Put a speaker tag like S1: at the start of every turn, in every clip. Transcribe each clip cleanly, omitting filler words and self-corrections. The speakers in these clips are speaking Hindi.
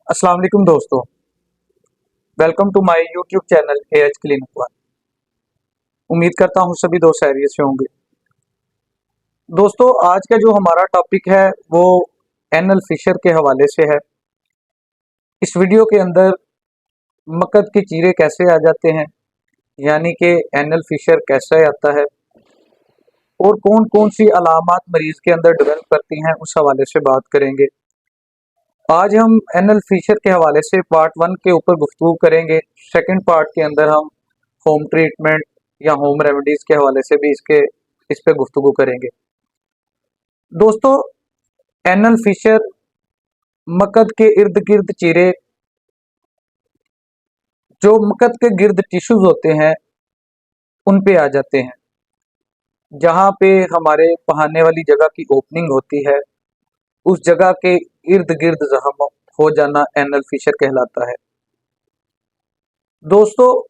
S1: अस्सलाम वालेकुम दोस्तों। Welcome to my YouTube channel A H clinic one. उम्मीद करता हूँ सभी दोस्त खैरियत से होंगे। दोस्तों, आज का जो हमारा टॉपिक है वो एनल फिशर के हवाले से है। इस वीडियो के अंदर मकद के चीरे कैसे आ जाते हैं, यानी कि एनल फिशर कैसे आता है और कौन कौन सी अलामात मरीज के अंदर डेवलप करती हैं, उस हवाले से बात करेंगे। आज हम एनल फिशर के हवाले से पार्ट 1 के ऊपर गुफ्तगू करेंगे। सेकंड पार्ट के अंदर हम होम ट्रीटमेंट या होम रेमेडीज के हवाले से भी इस पे गुफ्तगू करेंगे। दोस्तों, एनल फिशर मकद के इर्द गिर्द चीरे, जो मकद के गिर्द टिश्यूज होते हैं उन पे आ जाते हैं। जहाँ पे हमारे पहाने वाली जगह की ओपनिंग होती है, उस जगह के इर्द गिर्द जख्म हो जाना एनल फिशर कहलाता है। दोस्तों,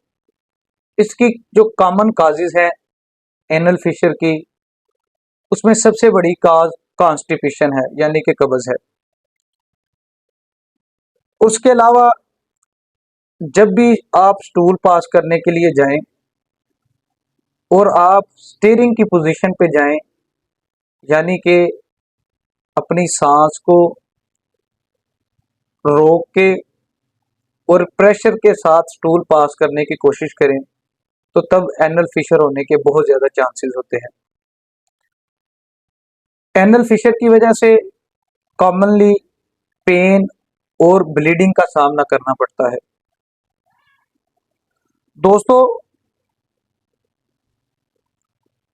S1: इसकी जो कॉमन काजेज है एनल फिशर की, उसमें सबसे बड़ी काज कॉन्स्टिपेशन है, यानी कि कब्ज है। उसके अलावा जब भी आप स्टूल पास करने के लिए जाएं और आप स्टीयरिंग की पोजीशन पे जाएं, यानी कि अपनी सांस को रोक के और प्रेशर के साथ स्टूल पास करने की कोशिश करें, तो तब एनल फिशर होने के बहुत ज्यादा चांसेस होते हैं। एनल फिशर की वजह से कॉमनली पेन और ब्लीडिंग का सामना करना पड़ता है। दोस्तों,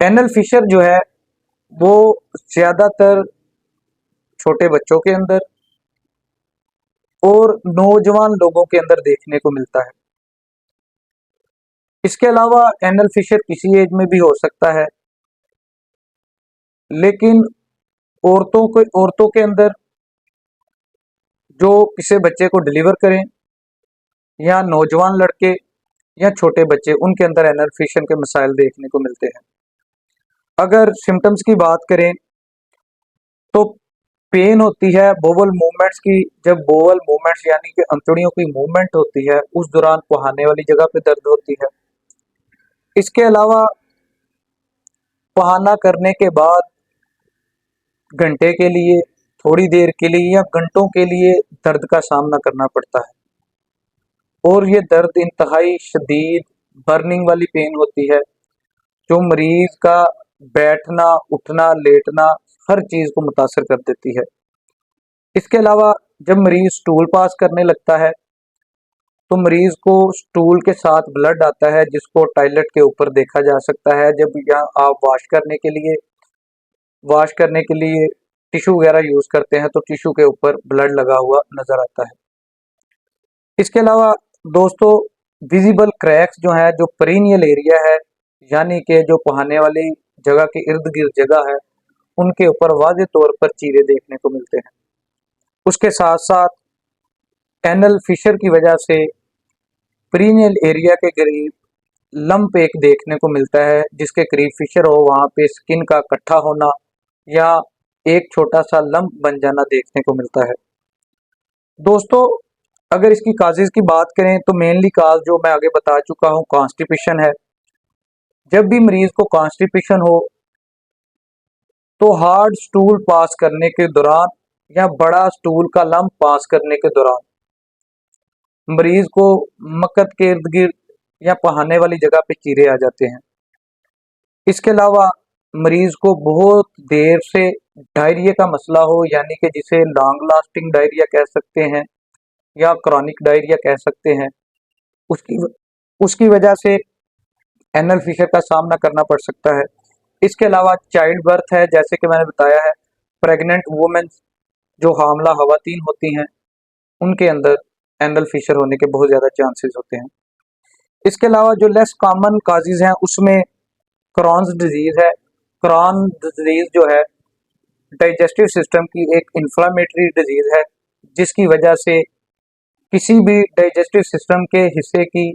S1: एनल फिशर जो है वो ज्यादातर छोटे बच्चों के अंदर और नौजवान लोगों के अंदर देखने को मिलता है। इसके अलावा एनल फिशर किसी एज में भी हो सकता है, लेकिन औरतों के अंदर जो किसी बच्चे को डिलीवर करें, या नौजवान लड़के या छोटे बच्चे, उनके अंदर एनल फिशर के मसाइल देखने को मिलते हैं। अगर सिम्टम्स की बात करें तो पेन होती है बोवल मूवमेंट्स की। जब बोवल मूवमेंट्स यानी कि अंतड़ियों की मूवमेंट होती है, उस दौरान पहाने वाली जगह पे दर्द होती है। इसके अलावा पहाना करने के बाद घंटे के लिए, थोड़ी देर के लिए या घंटों के लिए दर्द का सामना करना पड़ता है, और ये दर्द इंतहाई शदीद बर्निंग वाली पेन होती है, जो मरीज का बैठना, उठना, लेटना, हर चीज को मुतासर कर देती है। इसके अलावा जब मरीज स्टूल पास करने लगता है तो मरीज को स्टूल के साथ ब्लड आता है, जिसको टॉयलेट के ऊपर देखा जा सकता है। जब यहाँ आप वॉश करने के लिए टिश्यू वगैरह यूज करते हैं तो टिश्यू के ऊपर ब्लड लगा हुआ नजर आता है। इसके अलावा दोस्तों, विजिबल क्रैक्स जो है, जो पेरिनियल एरिया है, यानी कि जो पहाने वाली जगह के इर्द गिर्द जगह है, उनके ऊपर वाज़े तौर पर चीरे देखने को मिलते हैं। उसके साथ साथ एनल फिशर की वजह से पेरिनियल एरिया के करीब लंप एक देखने को मिलता है, जिसके करीब फिशर हो वहां पे स्किन का इकट्ठा होना या एक छोटा सा लंप बन जाना देखने को मिलता है। दोस्तों, अगर इसकी काजेज की बात करें तो मेनली काज जो मैं आगे बता चुका हूँ, कॉन्स्टिपेशन है। जब भी मरीज को कॉन्स्टिपेशन हो तो हार्ड स्टूल पास करने के दौरान या बड़ा स्टूल का लंप पास करने के दौरान मरीज को मकद के इर्द गिर्द या पहाने वाली जगह पे चीरे आ जाते हैं। इसके अलावा मरीज को बहुत देर से डायरिया का मसला हो, यानी कि जिसे लॉन्ग लास्टिंग डायरिया कह सकते हैं या क्रॉनिक डायरिया कह सकते हैं, उसकी उसकी वजह से एनल फिशर का सामना करना पड़ सकता है। इसके अलावा चाइल्ड बर्थ है, जैसे कि मैंने बताया है, प्रेग्नेंट वुमेन जो हामला खवातीन होती हैं, उनके अंदर एनल फिशर होने के बहुत ज़्यादा चांसेस होते हैं। इसके अलावा जो लेस कॉमन काजेज हैं, उसमें क्रॉन्स डिजीज है। क्रॉन डिजीज जो है डाइजेस्टिव सिस्टम की एक इन्फ्लामेटरी डिजीज है, जिसकी वजह से किसी भी डाइजेस्टिव सिस्टम के हिस्से की,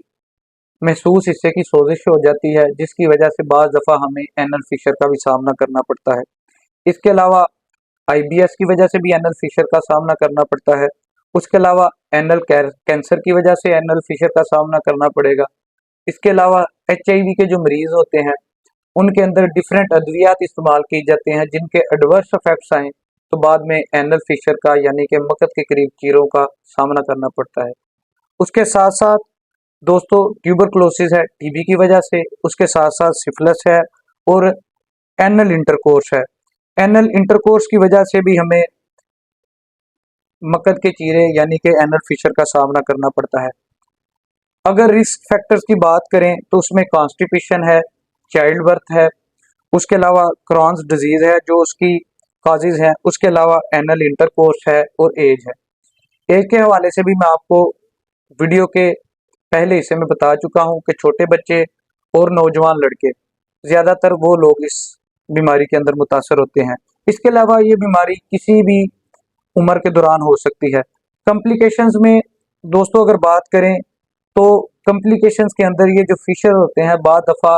S1: महसूस हिस्से की सोजिश हो जाती है, जिसकी वजह से बाज़ दफ़ा हमें एनल फिशर का भी सामना करना पड़ता है। इसके अलावा आईबीएस की वजह से भी एनल फिशर का सामना करना पड़ता है, उसके अलावा एनल कैंसर की वजह से एनल फिशर का सामना करना पड़ेगा। इसके अलावा HIV के जो मरीज होते हैं उनके अंदर डिफरेंट अद्वियात इस्तेमाल की जाते हैं जिनके एडवर्स इफेक्ट्स आए तो बाद में एनल फिशर का यानी कि मकद के करीब चीरों का सामना करना पड़ता है। उसके साथ साथ दोस्तों ट्यूबरकुलोसिस है TB की वजह से, उसके साथ साथ सिफिलिस है और एनल इंटरकोर्स है। एनल इंटरकोर्स की वजह से भी हमें मकद के चीरे यानी कि एनल फिशर का सामना करना पड़ता है। अगर रिस्क फैक्टर्स की बात करें तो उसमें कॉन्स्टिपेशन है, चाइल्ड बर्थ है, उसके अलावा क्रॉन्स डिजीज है जो उसकी काजेज हैं, उसके अलावा एनल इंटरकोर्स है और एज है। एज के हवाले से भी मैं आपको वीडियो के पहले हिस्से में बता चुका हूं कि छोटे बच्चे और नौजवान लड़के ज्यादातर वो लोग इस बीमारी के अंदर मुतासर होते हैं। इसके अलावा ये बीमारी किसी भी उम्र के दौरान हो सकती है। कॉम्प्लिकेशंस में दोस्तों अगर बात करें तो कॉम्प्लिकेशंस के अंदर ये जो फिशर होते हैं बाद दफा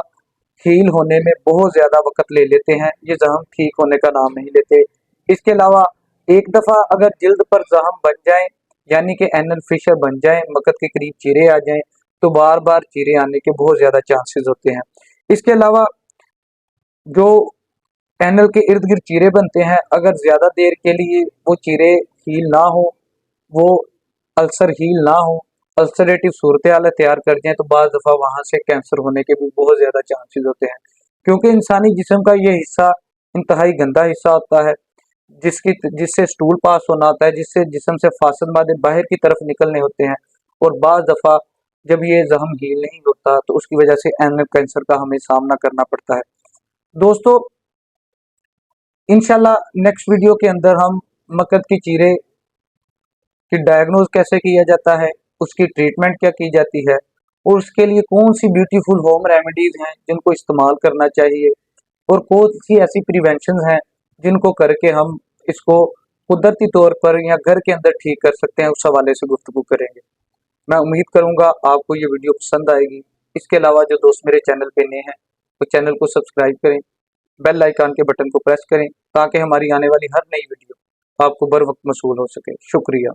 S1: हील होने में बहुत ज्यादा वक्त ले लेते हैं, ये जख्म ठीक होने का नाम नहीं लेते। इसके अलावा एक दफा अगर जिल्द पर जख्म बन जाए यानी कि एनल फिशर बन जाए, मकद के करीब चीरे आ जाएं तो बार बार चीरे आने के बहुत ज्यादा चांसेस होते हैं। इसके अलावा जो एनल के इर्द गिर्द चीरे बनते हैं अगर ज्यादा देर के लिए वो चीरे हील ना हो, वो अल्सर हील ना हो, अल्सरेटिव सूरत हाल तैयार कर जाए तो बाज़ दफ़ा वहाँ से कैंसर होने के भी बहुत ज़्यादा चांसेस होते हैं। क्योंकि इंसानी जिस्म का ये हिस्सा इंतहाई गंदा हिस्सा होता है जिससे स्टूल पास होना होता है, जिससे जिस्म से फासद मादे बाहर की तरफ निकलने होते हैं और बाज़ दफ़ा जब ये जख्म हील नहीं होता तो उसकी वजह से एनल कैंसर का हमें सामना करना पड़ता है। दोस्तों इंशाल्लाह नेक्स्ट वीडियो के अंदर हम मकद की चीरे कि डायग्नोज कैसे किया जाता है, उसकी ट्रीटमेंट क्या की जाती है और उसके लिए कौन सी ब्यूटीफुल होम रेमेडीज हैं जिनको इस्तेमाल करना चाहिए और कौन सी ऐसी प्रिवेंशन हैं जिनको करके हम इसको कुदरती तौर पर या घर के अंदर ठीक कर सकते हैं, उस हवाले से गुफ्तगू करेंगे। मैं उम्मीद करूंगा आपको ये वीडियो पसंद आएगी। इसके अलावा जो दोस्त मेरे चैनल पे नए हैं वो चैनल को सब्सक्राइब करें, बेल आइकन के बटन को प्रेस करें ताकि हमारी आने वाली हर नई वीडियो आपको बर वक्त मसूल हो सके। शुक्रिया।